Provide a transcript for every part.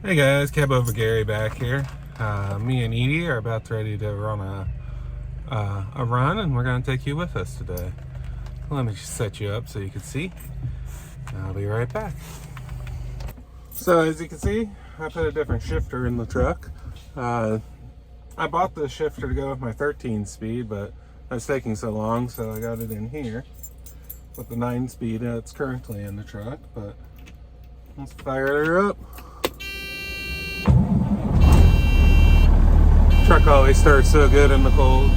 Hey guys, Cabover Gary back here. Me and Edie are about ready to run a run, and we're going to take you with us today. Let me set you up so you can see. I'll be right back. So as you can see, I put a different shifter in the truck. I bought the shifter to go with my 13 speed, but that's taking so long, so I got it in here with the 9 speed that's currently in the truck. But let's fire her up. Truck always starts so good in the cold.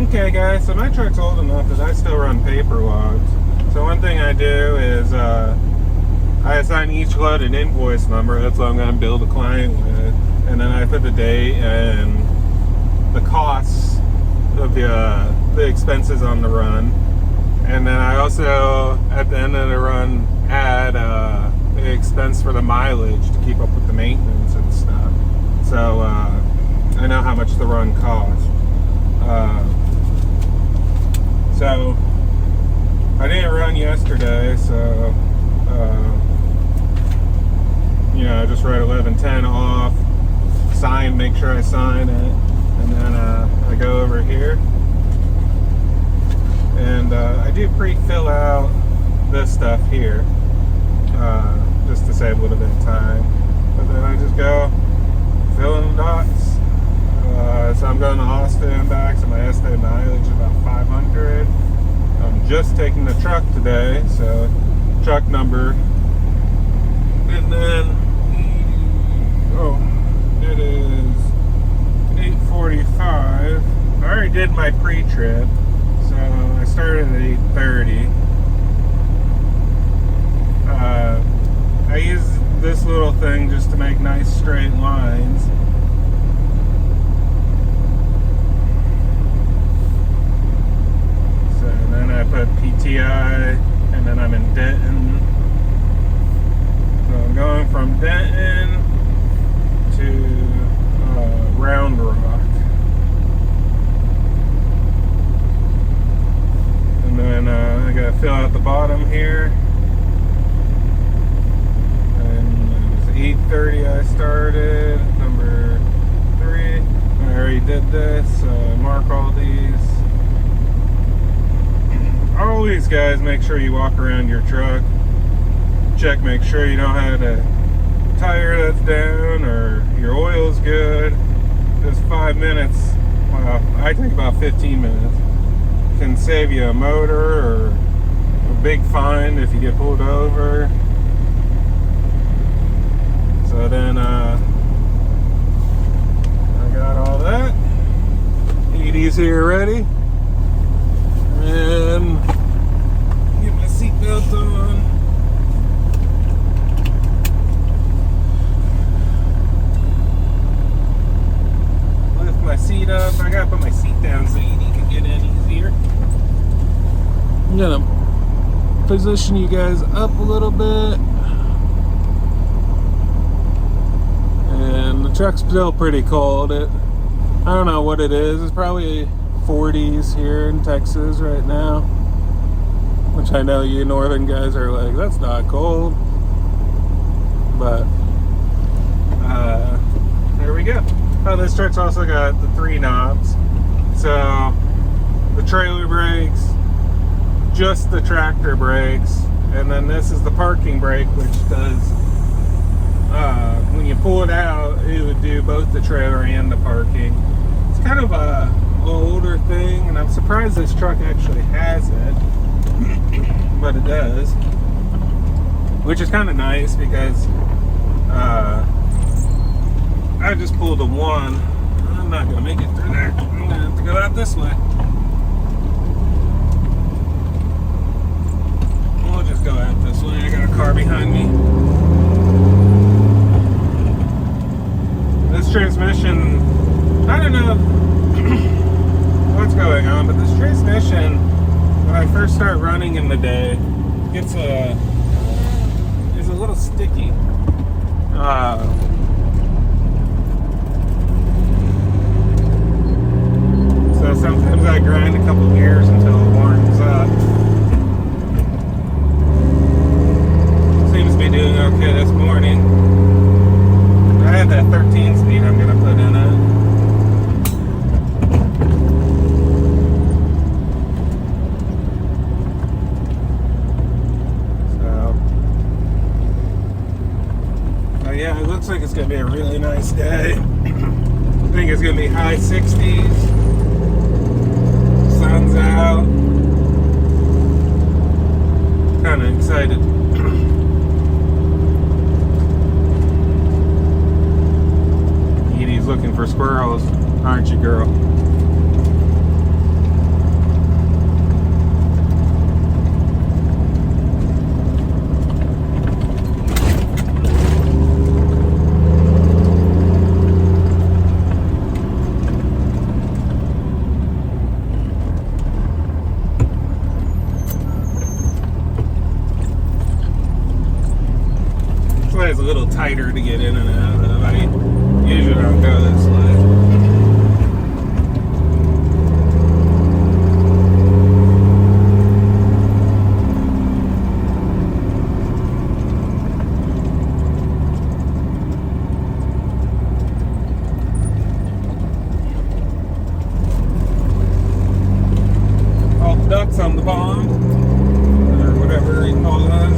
Okay guys, so my truck's old enough that I still run paper logs. So one thing I do is I assign each load an invoice number. That's what I'm going to bill the client with. And then I put the date and the costs of the expenses on the run. And then I also, at the end of the run, add the expense for the mileage to keep up with the maintenance and stuff. So I know how much the run costs. So I didn't run yesterday, so I just write 1110 off, make sure I sign it, and then I go over here and I do pre-fill out this stuff here just to save a little bit of time. But then I just go fill in the dots. So I'm going to Austin and back, so my estimated mileage is about 500. I'm just taking the truck today, so truck number. And then, it is 8:45. I already did my pre-trip, so I started at 8:30. I use this little thing just to make nice straight lines. So then I put PTI, and then I'm in Denton. So I'm going from Denton to Round Rock. And then I gotta fill out the bottom here. 8:30 I started, number 3. I already did this, so I mark all these. Always, guys, make sure you walk around your truck. Check, make sure you don't have a tire that's down or your oil's good. Just 5 minutes, well, I think about 15 minutes, can save you a motor or a big fine if you get pulled over. So then I got all that. Edie's here ready. And get my seatbelt on. Lift my seat up. I gotta put my seat down so Edie can get in easier. I'm gonna position you guys up a little bit. And the truck's still pretty cold. I don't know what it is. It's probably 40s here in Texas right now. Which I know you northern guys are like, that's not cold. But, there we go. Oh, this truck's also got the 3 knobs. So, the trailer brakes, just the tractor brakes, and then this is the parking brake, which does when you pull it out, it would do both the trailer and the parking. It's kind of a older thing, and I'm surprised this truck actually has it, but it does, which is kind of nice because I just pulled a 1. I'm not gonna make it through there. I'm gonna have to go out this way. We'll just go out this way. I got a car behind me. This transmission, I don't know what's going on, but this transmission, when I first start running in the day, is a little sticky. So sometimes I grind a couple gears until it warms up. like it's gonna be a really nice day. I think it's gonna be high 60s. Sun's out. Kind of excited. Edie's looking for squirrels, aren't you, girl? It's a little tighter to get in and out of. I usually don't go this way. All the ducks on the pond, or whatever you call that.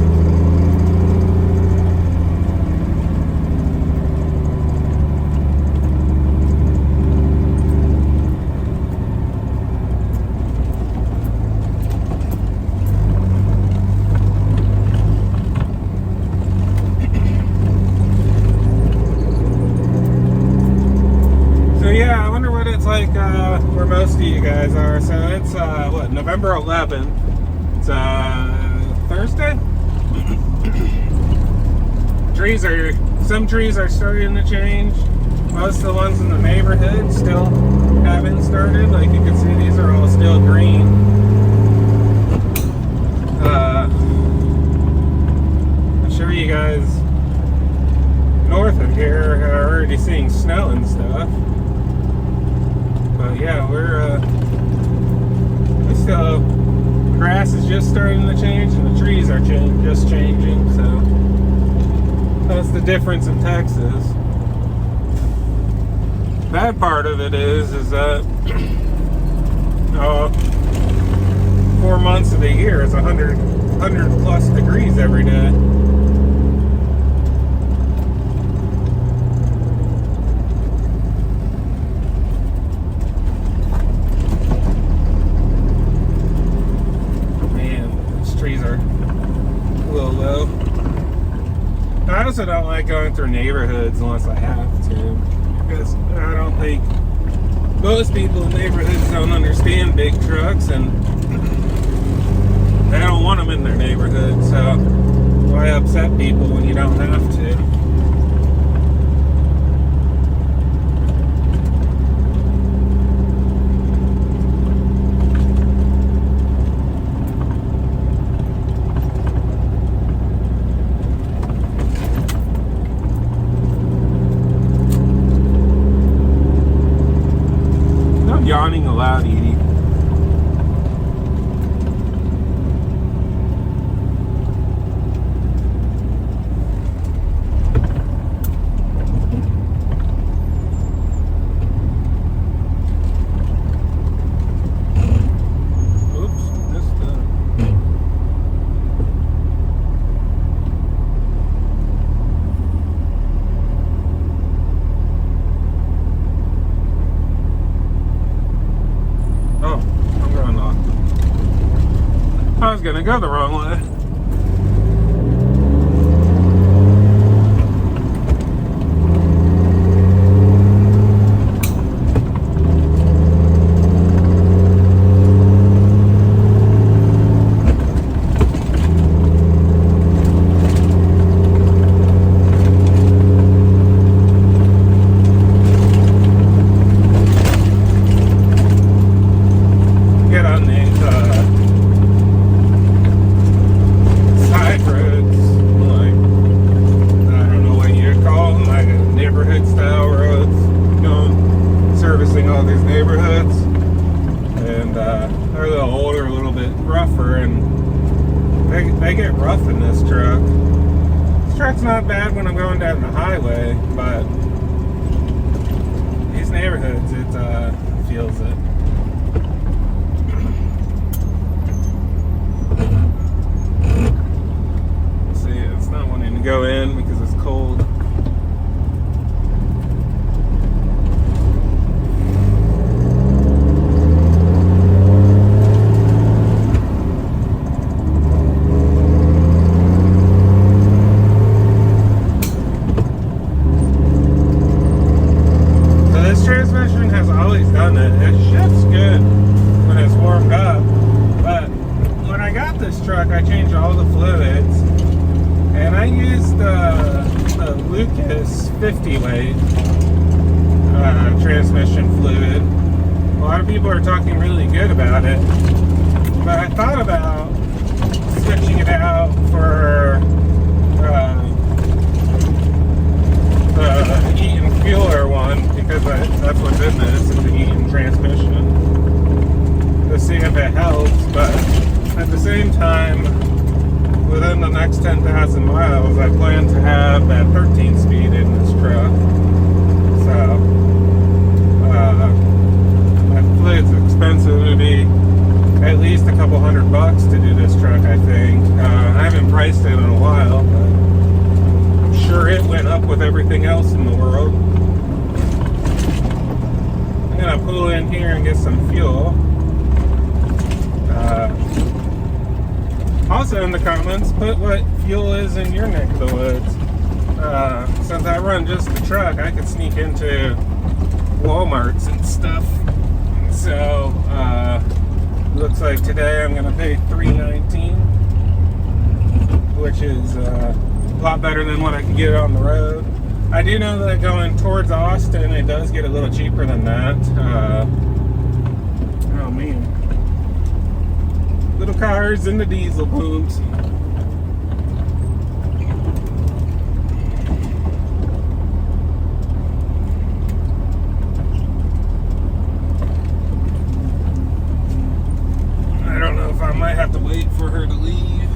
Yeah, I wonder what it's like where most of you guys are. So it's what, November 11th. It's Thursday. Some trees are starting to change. Most of the ones in the neighborhood still haven't started. Like you can see, these are all still green. I'm sure you guys north of here are already seeing snow and stuff. But yeah, we still, grass is just starting to change and the trees are just changing, so that's the difference in Texas. Bad part of it is that 4 months of the year is 100 plus degrees every day. I also don't like going through neighborhoods unless I have to, because I don't think most people in neighborhoods don't understand big trucks and they don't want them in their neighborhood, so why upset people when you don't have to? Yawning aloud, Edie. Oops, missed that. I was gonna go the wrong way. Get on these side roads, like, I don't know what you'd call them, like neighborhood style roads, servicing all these neighborhoods, and they're a little older, a little bit rougher, and they get rough in this truck. This truck's not bad when I'm going down the highway, but these neighborhoods, it feels it. Go in because it's cold. change all the fluids. And I used the Lucas 50 weight transmission fluid. A lot of people are talking really good about it, but I thought about switching it out for the Eaton Fueler one, because that's what's in this, is the Eaton transmission, to see if it helps. But at the same time, within the next 10,000 miles, I plan to have that 13-speed in this truck. So, that fluid's expensive. It would be at least a couple $100 to do this truck, I think. I haven't priced it in a while, but I'm sure it went up with everything else in the world. I'm gonna pull in here and get some fuel. Also in the comments, put what fuel is in your neck of the woods. Since I run just the truck, I could sneak into Walmarts and stuff. So, looks like today I'm gonna pay $3.19, which is a lot better than what I could get on the road. I do know that going towards Austin, it does get a little cheaper than that. Oh man. Little cars in the diesel booms. I don't know if I might have to wait for her to leave.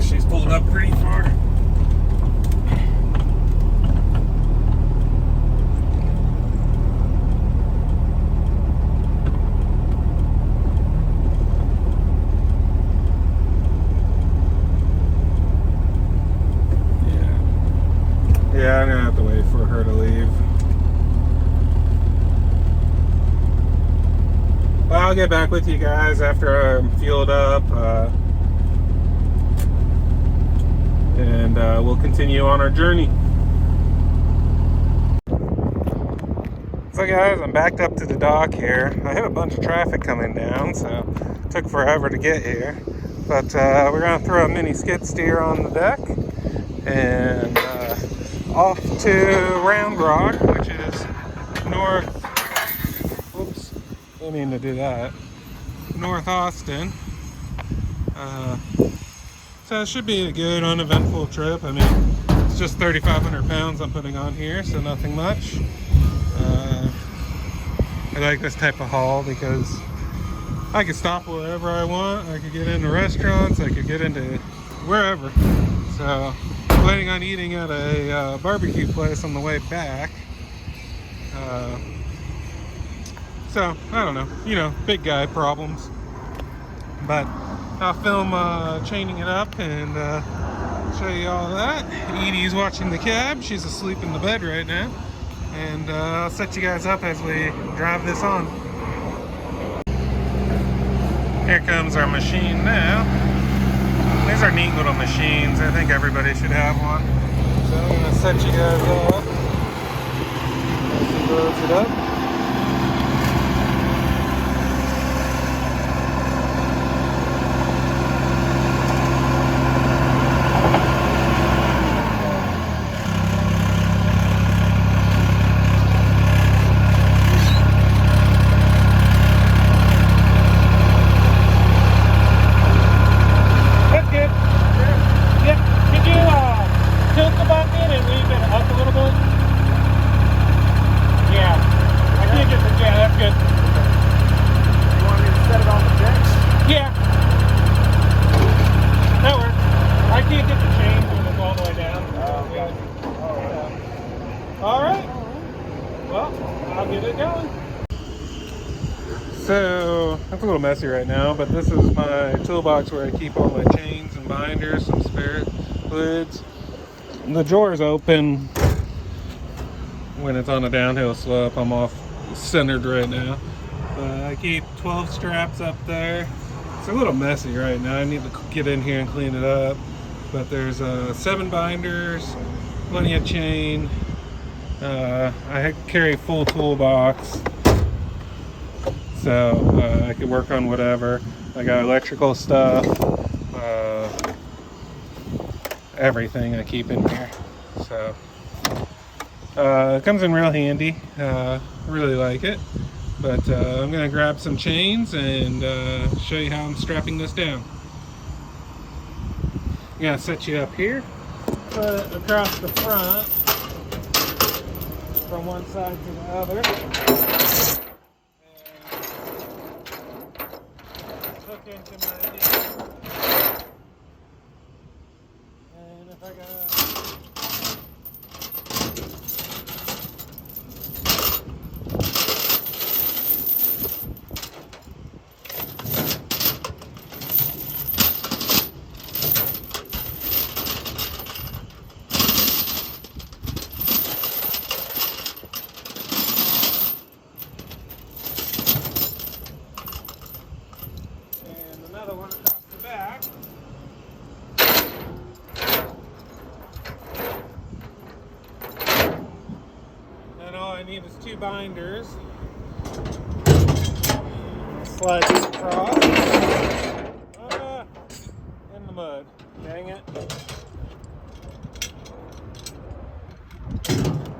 She's pulled up pretty far. Yeah, I'm gonna have to wait for her to leave. Well, I'll get back with you guys after I'm fueled up, and we'll continue on our journey. So guys, I'm backed up to the dock here. I have a bunch of traffic coming down, so it took forever to get here. But we're gonna throw a mini skid steer on the deck and off to Round Rock, which is north, oops, didn't mean to do that, North Austin. So it should be a good, uneventful trip. I mean, it's just 3,500 pounds I'm putting on here, so nothing much. I like this type of haul because I can stop wherever I want. I could get into restaurants, I could get into wherever. So planning on eating at a barbecue place on the way back. So I don't know, you know, big guy problems. But I'll film chaining it up and show you all that. Edie's watching the cab. She's asleep in the bed right now. And I'll set you guys up as we drive this on. Here comes our machine now. These are neat little machines. I think everybody should have one. So I'm going to set you guys up. She loads it up. So, it's a little messy right now, but this is my toolbox where I keep all my chains and binders, some spare fluids. The drawer's open when it's on a downhill slope. I'm off centered right now. But I keep 12 straps up there. It's a little messy right now. I need to get in here and clean it up. But there's 7 binders, plenty of chain. I carry a full toolbox. So I could work on whatever. I got electrical stuff, everything I keep in here. So it comes in real handy. Really like it. But I'm gonna grab some chains and show you how I'm strapping this down. I'm gonna set you up here, put it across the front from one side to the other, and hook into my knee. And if I got another one across the back. And all I need is 2 binders. Slide this across. In the mud. Dang it.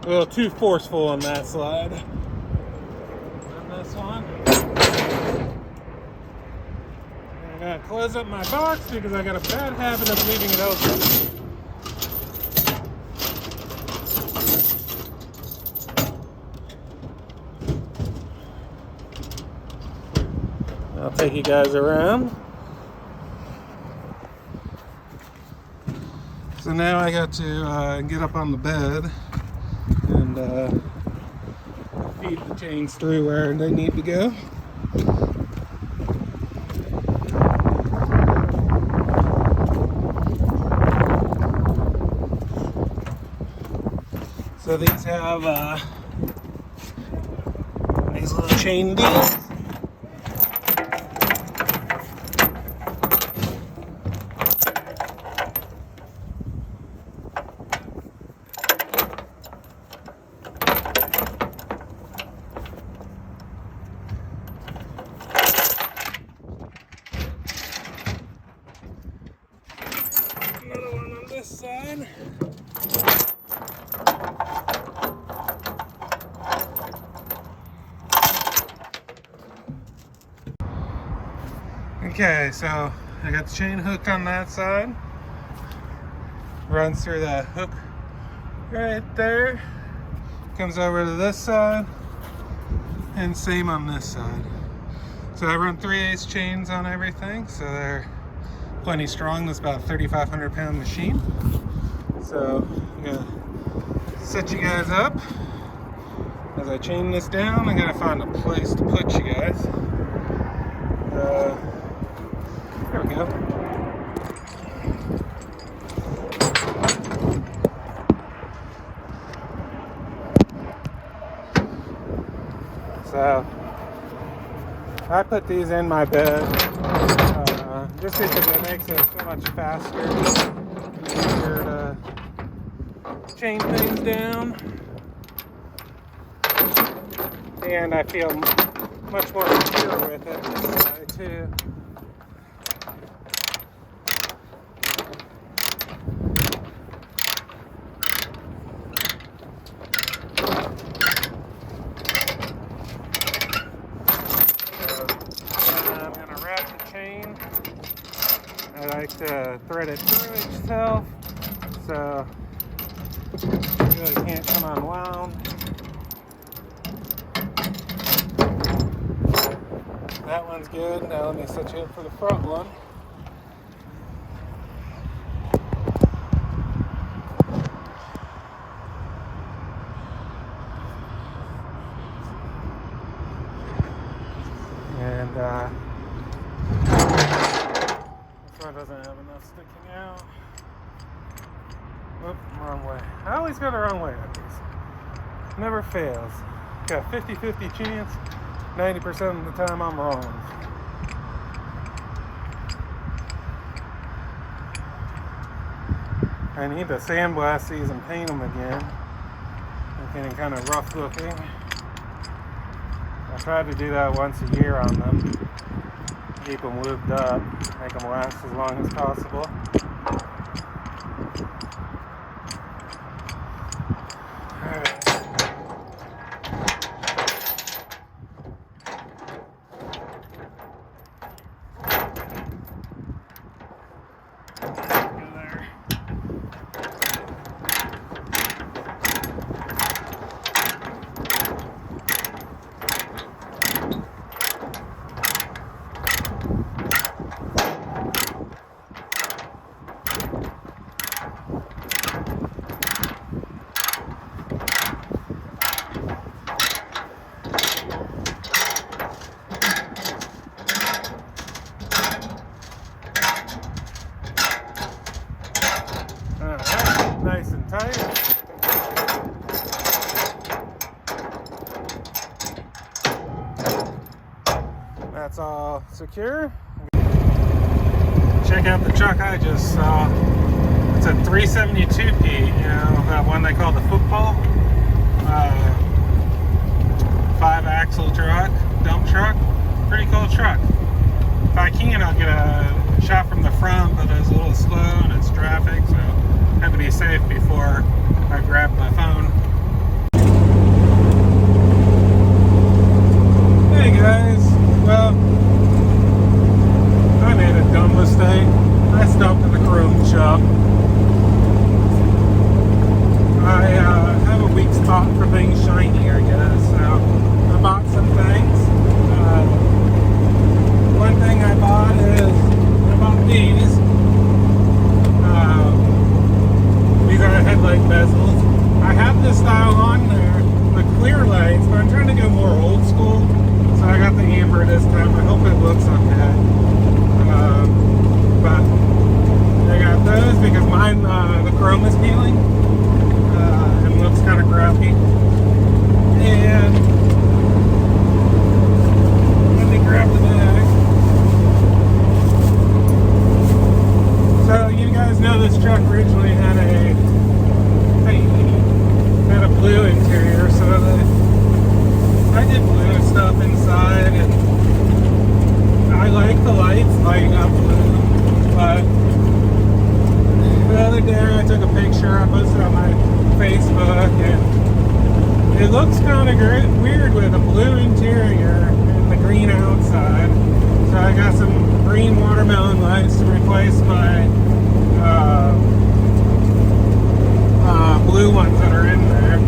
A little too forceful on that slide. And this one. I gotta close up my box because I got a bad habit of leaving it open. I'll take you guys around. So now I got to get up on the bed and feed the chains through where they need to go. So these have these little chain deals. Another one on this side. Okay, so I got the chain hooked on that side. Runs through that hook right there. Comes over to this side. And same on this side. So I run 3/8 chains on everything, so they're plenty strong. This is about a 3,500 pound machine. So I'm gonna set you guys up. As I chain this down, I gotta find a place to put you guys. There we go. So I put these in my bed just because it makes it so much faster and easier to chain things down, and I feel much more secure with it this way too. I like to thread it through itself, so it really can't come unwound. That one's good. Now let me set you up for the front one. And this one doesn't have enough sticking out. Oop, wrong way. I always go the wrong way with these. Never fails. Got a 50-50 chance. 90% of the time I'm wrong. I need to sandblast these and paint them again. They're getting kind of rough looking. I try to do that once a year on them. keep them lubed up, make them last as long as possible. Alright. Nice and tight. That's all secure. Check out the truck I just saw. It's a 372P, you know, that one they call the football. 5-axle truck, dump truck. Pretty cool truck. If I can, I'll get a shot from the front, but it's a little slow and it's traffic, so I have to be safe before I grab my phone. Hey guys, well, I made a dumb mistake. I stopped at the chrome shop. I have a weak spot for things shiny, I guess, so I bought some things. One thing I bought these. These are headlight bezels. I have this style on there, the clear lights, but I'm trying to go more old school. So I got the amber this time. I hope it looks okay. But I got those because mine, the chrome is peeling. And looks kind of crappy. And let me grab the bag. So you guys know this truck originally had a blue interior, so I did blue stuff inside, and I like the lights lighting up blue. But the other day I took a picture, I posted on my Facebook, and it looks kind of weird with a blue interior and the green outside. So I got some green watermelon lights to replace my blue ones that are in there.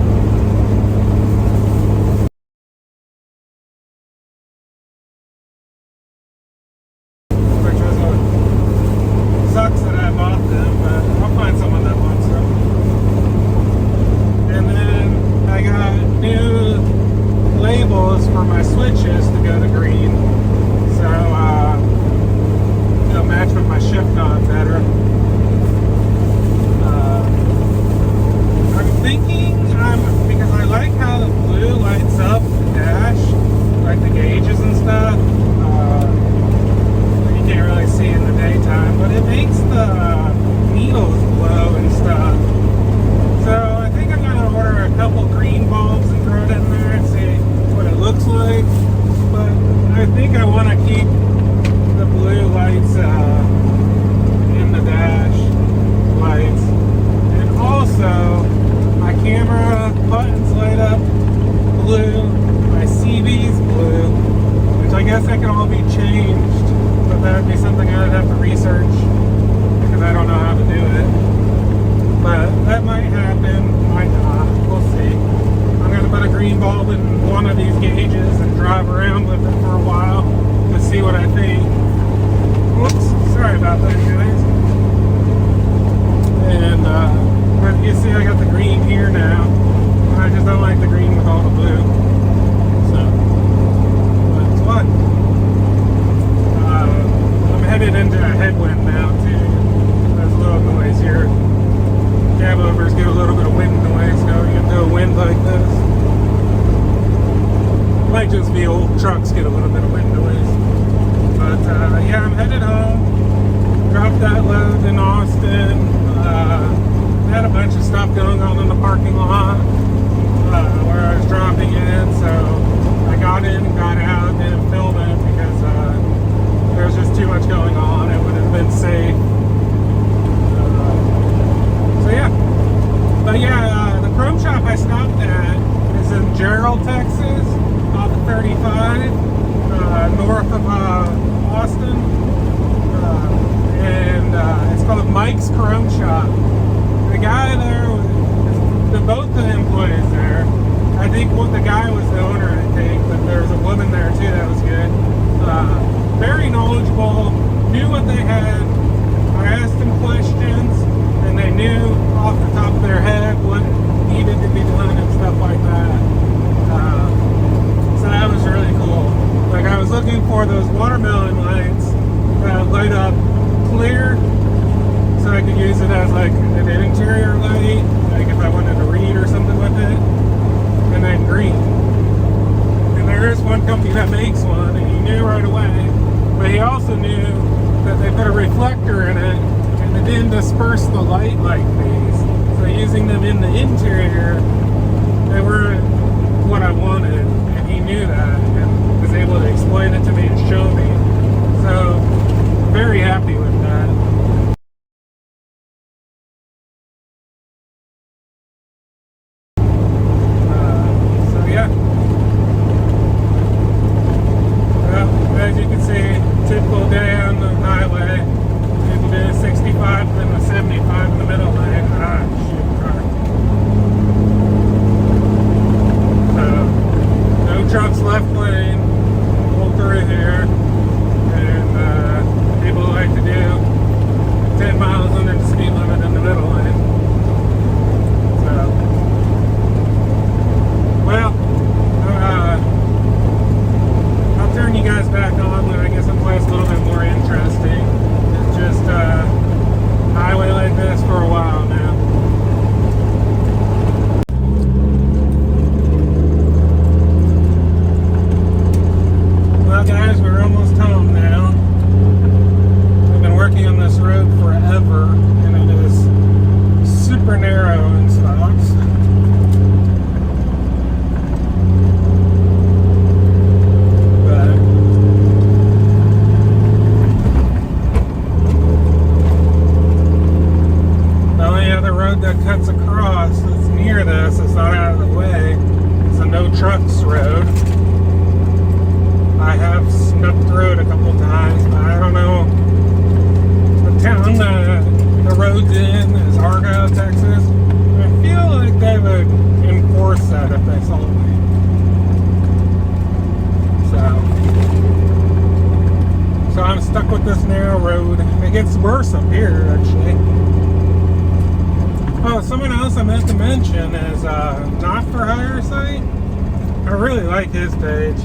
Which was sucks that I bought them, but I'll find someone that wants them. And then I got new labels for my switches to go to green. So it'll match with my shift knob better. I'm thinking, because I like how the blue lights up the dash, like the gauges and stuff. You can't really see in the daytime, but it makes the needles glow and stuff. So I think I'm going to order a couple green bulbs and throw it in there and see what it looks like. But I think I want to keep the blue lights in the dash lights. And also, my camera buttons light up blue, my CV's blue, which I guess that can all be changed, but that would be something I would have to research because I don't know how to do it. But that might happen, might not, we'll see. I'm going to put a green bulb in one of these gauges and drive around with it for a while to see what I think. Whoops, sorry about that, guys. And, but you see I got the green here now. I just don't like the green with all the blue. So, that's what. I'm headed into a headwind now too. There's a little noise here. Cabovers get a little bit of wind noise going into a wind like this. Might just be old trucks get a little bit of wind noise. But yeah, I'm headed home. Dropped that load in Austin. Had a bunch of stuff going on in the parking lot where I was dropping in, so I got in and got out and didn't film it because there's Mike's Chrome Shop. The guy there, both the employees there, I think the guy was the owner, I think, but there was a woman there too that was good. Very knowledgeable, knew what they had. I asked them questions, and they knew off the top of their head what needed to be done and stuff like that. So that was really cool. Like, I was looking for those watermelon lights that light up clear, so I could use it as like an interior light, like if I wanted to read or something with it, and then green. And there is one company that makes one, and he knew right away, but he also knew that they put a reflector in it, and it didn't disperse the light like these. So using them in the interior, they weren't what I wanted, and he knew that, and was able to explain it to me and show me. So, very happy with that. As you can see, typical day on the highway. People doing 65 and then the 75 in the middle lane. So, no trucks left lane. Pull through here. And people like to do 10 miles under the speed limit in the middle lane. So, well, I'll turn you guys back on when I get someplace a little bit more interesting. It's just a highway like this for a while now. Well guys, we're almost home now. I've been working on this road forever, and it is super narrow in spots. That cuts across that's near this, it's not out of the way, it's a no trucks road. I have snuck through it a couple times, but I don't know. The town the road's in is Argyle, Texas. I feel like they would enforce that if they saw me. So I'm stuck with this narrow road. It gets worse up here, actually. Oh, someone else I meant to mention is Not For Hire site. I really like his page.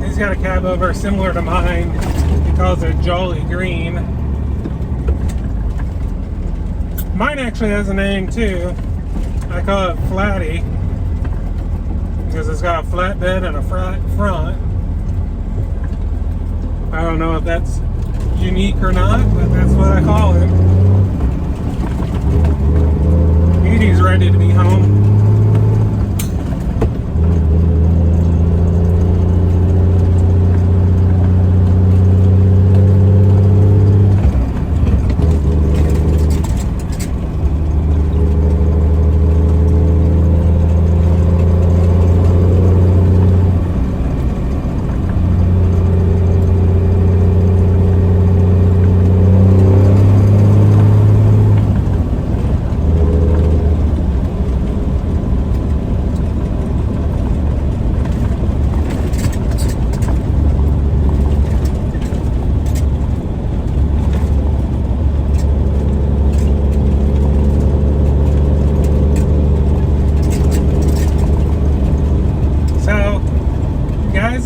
He's got a Cabover similar to mine. He calls it Jolly Green. Mine actually has a name too. I call it Flatty because it's got a flatbed and a flat front. I don't know if that's unique or not, but that's what I call it. Edie's ready to be home.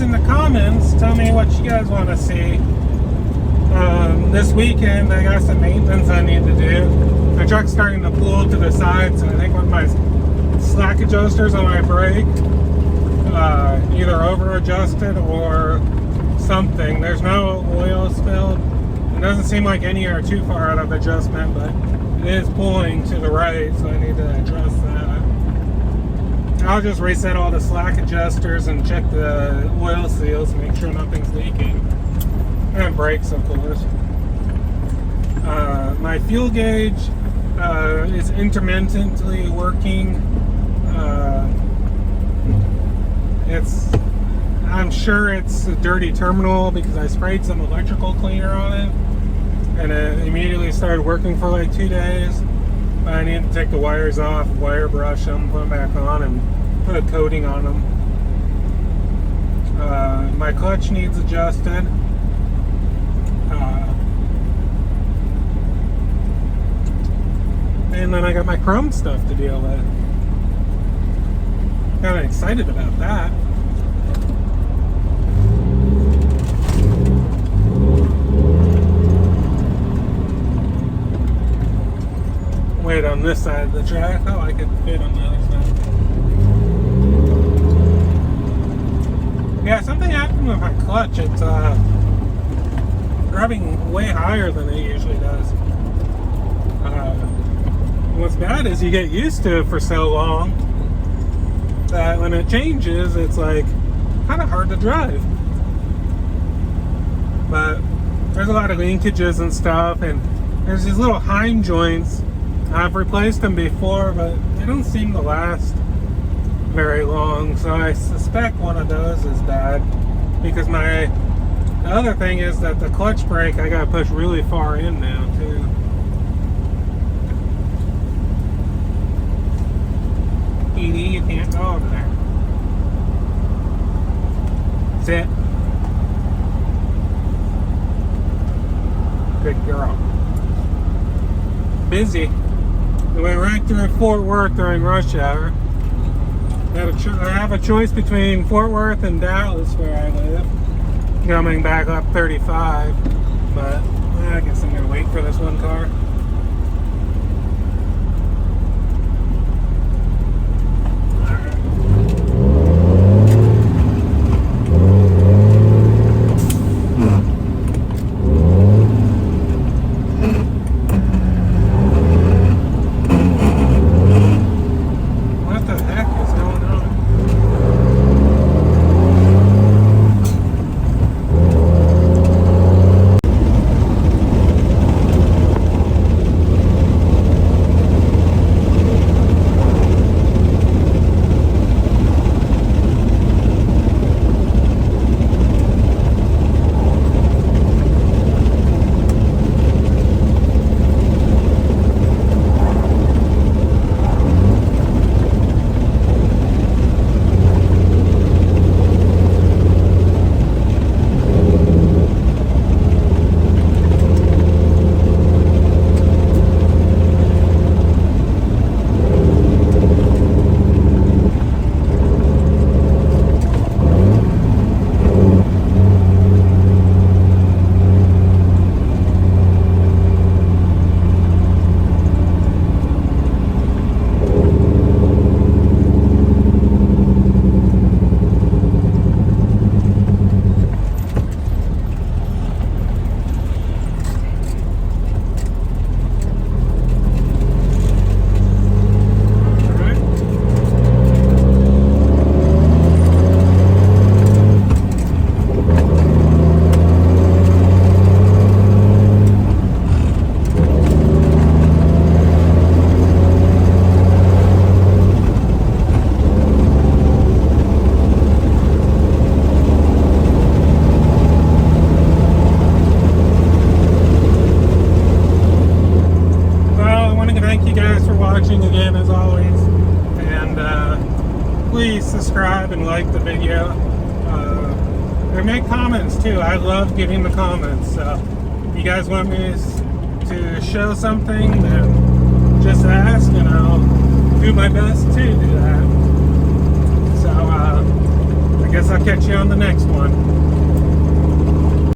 In the comments, tell me what you guys want to see. This weekend I got some maintenance I need to do. My truck's starting to pull to the side, so I think one of my slack adjusters on my brake either over adjusted or something. There's no oil spilled. It doesn't seem like any are too far out of adjustment, but it is pulling to the right, so I need to address that. I'll just reset all the slack adjusters and check the oil seals, make sure nothing's leaking. And brakes, of course. My fuel gauge is intermittently working. I'm sure it's a dirty terminal because I sprayed some electrical cleaner on it. and it immediately started working for like 2 days. I need to take the wires off, wire brush them, put them back on, and put a coating on them. My clutch needs adjusted. And then I got my chrome stuff to deal with. Kind of excited about that. Wait on this side of the track. Oh, I could fit on the other side. Yeah, something happened with my clutch. It's rubbing way higher than it usually does. What's bad is you get used to it for so long that when it changes, it's like kind of hard to drive. But there's a lot of linkages and stuff, and there's these little Heim joints. I've replaced them before, but they don't seem to last very long, so I suspect one of those is bad. Because the other thing is that the clutch brake I gotta push really far in now too. ED, you can't go over there. Sit. Good girl. Busy. We went right through Fort Worth during rush hour. I have a choice between Fort Worth and Dallas, where I live, coming back up 35, but I guess I'm going to wait for this one car. Again, as always, and please subscribe and like the video, and make comments too. I love getting the comments, so if you guys want me to show something, then just ask and I'll do my best to do that. So I guess I'll catch you on the next one.